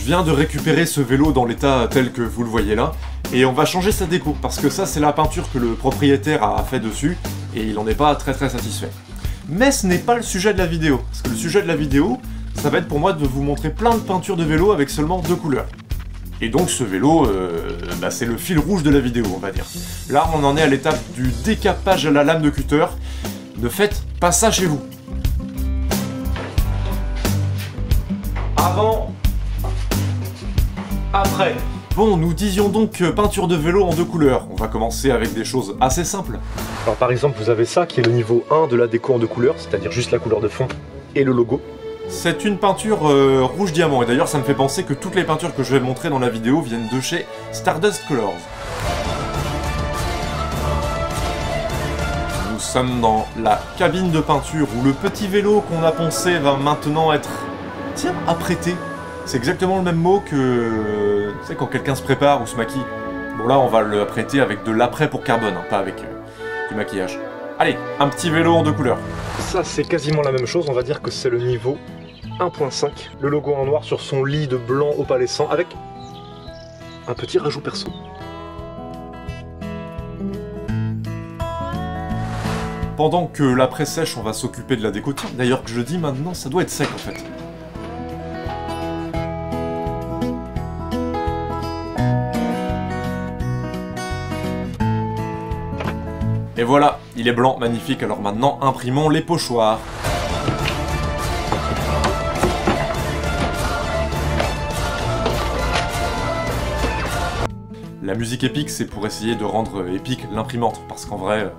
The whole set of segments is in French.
viens de récupérer ce vélo dans l'état tel que vous le voyez là, et on va changer sa déco, parce que ça c'est la peinture que le propriétaire a fait dessus, et il en est pas très satisfait. Mais ce n'est pas le sujet de la vidéo, parce que le sujet de la vidéo, ça va être pour moi de vous montrer plein de peintures de vélo avec seulement 2 couleurs. Et donc ce vélo, c'est le fil rouge de la vidéo, on va dire. Là on en est à l'étape du décapage à la lame de cutter. Ne faites pas ça chez vous. Avant, après. Bon, nous disions donc peinture de vélo en 2 couleurs. On va commencer avec des choses assez simples. Alors par exemple, vous avez ça qui est le niveau 1 de la déco en 2 couleurs, c'est-à-dire juste la couleur de fond et le logo. C'est une peinture rouge diamant, et d'ailleurs ça me fait penser que toutes les peintures que je vais montrer dans la vidéo viennent de chez Stardust Colors. Nous sommes dans la cabine de peinture où le petit vélo qu'on a poncé va maintenant être... tiens, apprêté. C'est exactement le même mot que... tu sais, quand quelqu'un se prépare ou se maquille. Bon là on va le apprêter avec de l'après pour carbone, hein, pas avec du maquillage. Allez, un petit vélo en 2 couleurs. Ça c'est quasiment la même chose, on va dire que c'est le niveau 1.5. Le logo en noir sur son lit de blanc opalescent avec un petit rajout perso. Pendant que l'après sèche, on va s'occuper de la déco. Tiens, d'ailleurs que je dis maintenant, ça doit être sec en fait. Et voilà, il est blanc, magnifique. Alors maintenant, imprimons les pochoirs. La musique épique, c'est pour essayer de rendre épique l'imprimante, parce qu'en vrai...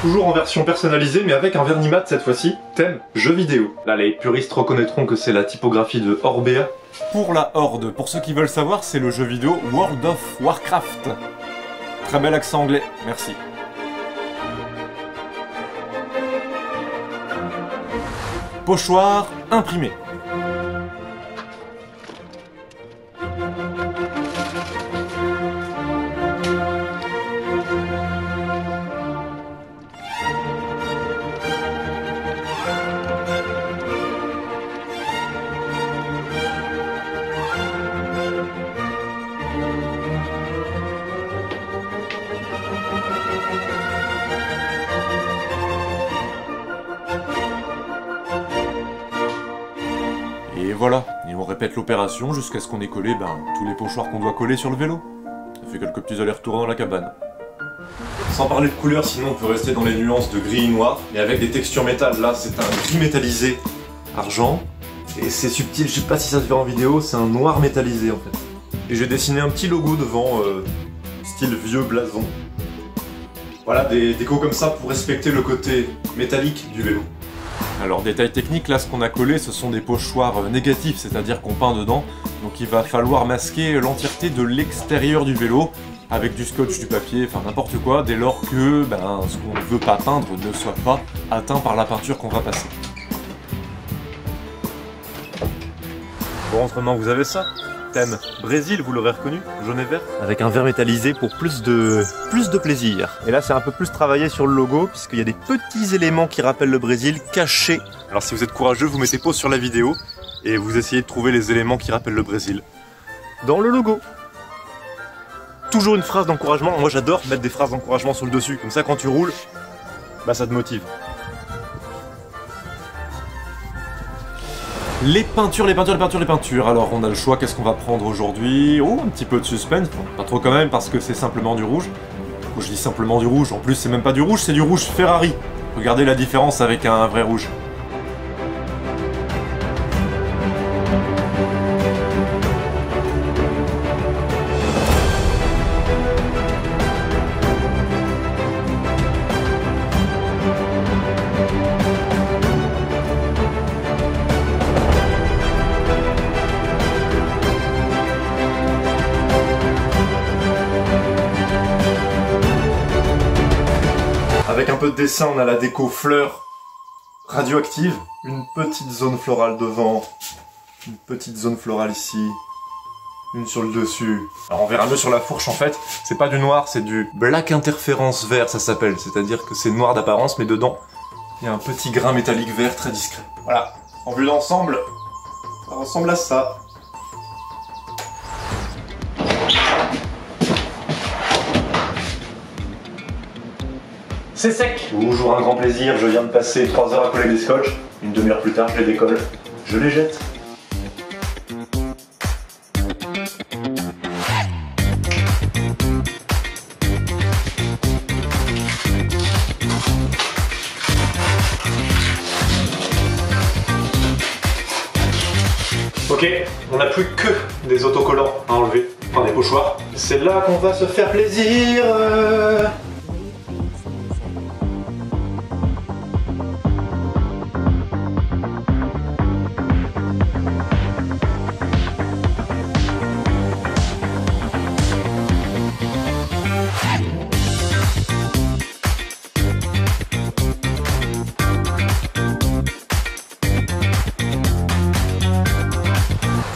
Toujours en version personnalisée, mais avec un vernis mat cette fois-ci, thème jeux vidéo. Là, les puristes reconnaîtront que c'est la typographie de Orbea. Pour la Horde, pour ceux qui veulent savoir, c'est le jeu vidéo World of Warcraft. Très bel accent anglais, merci. Pochoir imprimé. Et voilà, et on répète l'opération jusqu'à ce qu'on ait collé tous les pochoirs qu'on doit coller sur le vélo. Ça fait quelques petits allers-retours dans la cabane. Sans parler de couleurs, sinon on peut rester dans les nuances de gris et noir, mais avec des textures métal. Là, c'est un gris métallisé argent, et c'est subtil, je sais pas si ça se verra en vidéo, c'est un noir métallisé en fait. Et j'ai dessiné un petit logo devant, style vieux blason. Voilà, des décos comme ça pour respecter le côté métallique du vélo. Alors détail technique, là ce qu'on a collé ce sont des pochoirs négatifs, c'est-à-dire qu'on peint dedans, donc il va falloir masquer l'entièreté de l'extérieur du vélo, avec du scotch, du papier, enfin n'importe quoi, dès lors que ce qu'on ne veut pas peindre ne soit pas atteint par la peinture qu'on va passer. Bon, autrement vous avez ça. Thème Brésil, vous l'aurez reconnu, jaune et vert, avec un vert métallisé pour plus de plaisir. Et là c'est un peu plus travaillé sur le logo, puisqu'il y a des petits éléments qui rappellent le Brésil cachés. Alors si vous êtes courageux, vous mettez pause sur la vidéo, et vous essayez de trouver les éléments qui rappellent le Brésil dans le logo. Toujours une phrase d'encouragement, moi j'adore mettre des phrases d'encouragement sur le dessus, comme ça quand tu roules, ça te motive. Les peintures. Alors on a le choix, qu'est-ce qu'on va prendre aujourd'hui? Oh, un petit peu de suspense, bon, pas trop quand même parce que c'est simplement du rouge. Je dis simplement du rouge, en plus c'est même pas du rouge, c'est du rouge Ferrari. Regardez la différence avec un vrai rouge. Avec un peu de dessin, on a la déco fleurs radioactive, une petite zone florale devant, une petite zone florale ici, une sur le dessus. Alors on verra mieux sur la fourche en fait, c'est pas du noir, c'est du black interférence vert ça s'appelle, c'est-à-dire que c'est noir d'apparence mais dedans il y a un petit grain métallique vert très discret. Voilà, En vue d'ensemble, ça ressemble à ça. C'est sec. Toujours un grand plaisir, je viens de passer 3 heures à coller des scotch. Une demi-heure plus tard, je les décolle. Je les jette. Ok, on n'a plus que des autocollants à enlever, enfin des pochoirs. C'est là qu'on va se faire plaisir.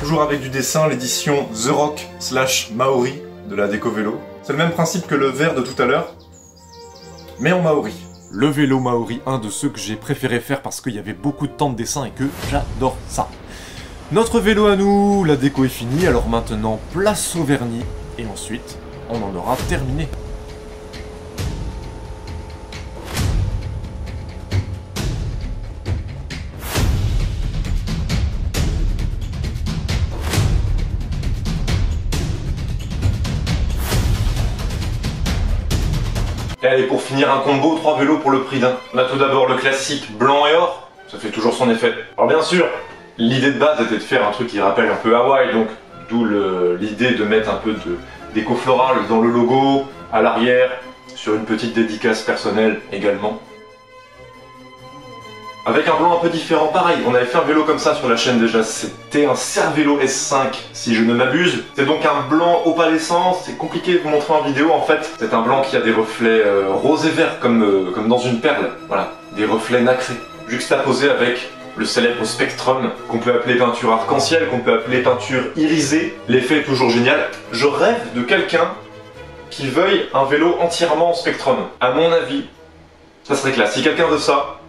Toujours avec du dessin, l'édition The Rock / Maori de la déco vélo. C'est le même principe que le vert de tout à l'heure, mais en Maori. Le vélo Maori, un de ceux que j'ai préféré faire parce qu'il y avait beaucoup de temps de dessin et que j'adore ça. Notre vélo à nous, la déco est finie, alors maintenant place au vernis, et ensuite on en aura terminé. Et allez, pour finir un combo, 3 vélos pour le prix d'un. On a tout d'abord le classique blanc et or, ça fait toujours son effet. Alors bien sûr, l'idée de base était de faire un truc qui rappelle un peu Hawaï, donc d'où l'idée de mettre un peu de déco florale dans le logo, à l'arrière, sur une petite dédicace personnelle également. Avec un blanc un peu différent, pareil, on avait fait un vélo comme ça sur la chaîne déjà, c'était un Cervélo S5 si je ne m'abuse. C'est donc un blanc opalescent, c'est compliqué de vous montrer en vidéo en fait. C'est un blanc qui a des reflets rose et vert comme dans une perle, voilà, des reflets nacrés. Juxtaposés avec le célèbre Spectrum, qu'on peut appeler peinture arc-en-ciel, qu'on peut appeler peinture irisée. L'effet est toujours génial. Je rêve de quelqu'un qui veuille un vélo entièrement en Spectrum. À mon avis, ça serait classe. Si quelqu'un veut ça,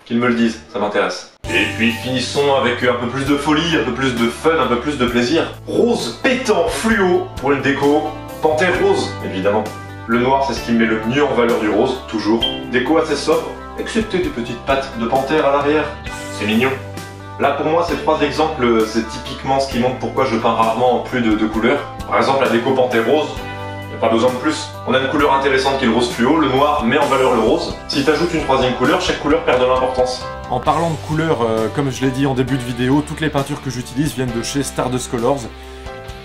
qu'ils me le disent, ça m'intéresse. Et puis finissons avec un peu plus de folie, un peu plus de fun, un peu plus de plaisir. Rose pétant fluo pour une déco, panthère rose évidemment. Le noir c'est ce qui met le mieux en valeur du rose, toujours. Déco assez sobre, excepté des petites pattes de panthère à l'arrière. C'est mignon. Là pour moi ces 3 exemples, c'est typiquement ce qui montre pourquoi je peins rarement en plus de 2 couleurs. Par exemple la déco panthère rose, pas besoin de plus. On a une couleur intéressante qui est le rose fluo, le noir met en valeur le rose. Si tu ajoutes une 3e couleur, chaque couleur perd de l'importance. En parlant de couleurs, comme je l'ai dit en début de vidéo, toutes les peintures que j'utilise viennent de chez Stardust Colors.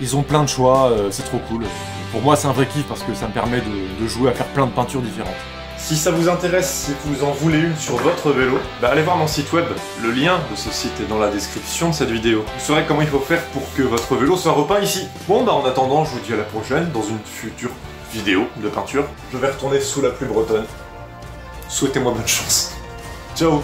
Ils ont plein de choix, c'est trop cool. Pour moi c'est un vrai kiff parce que ça me permet de jouer à faire plein de peintures différentes. Si ça vous intéresse, si vous en voulez une sur votre vélo, allez voir mon site web. Le lien de ce site est dans la description de cette vidéo. Vous saurez comment il faut faire pour que votre vélo soit repeint ici. Bon en attendant, je vous dis à la prochaine dans une future vidéo de peinture. Je vais retourner sous la pluie bretonne. Souhaitez-moi bonne chance. Ciao.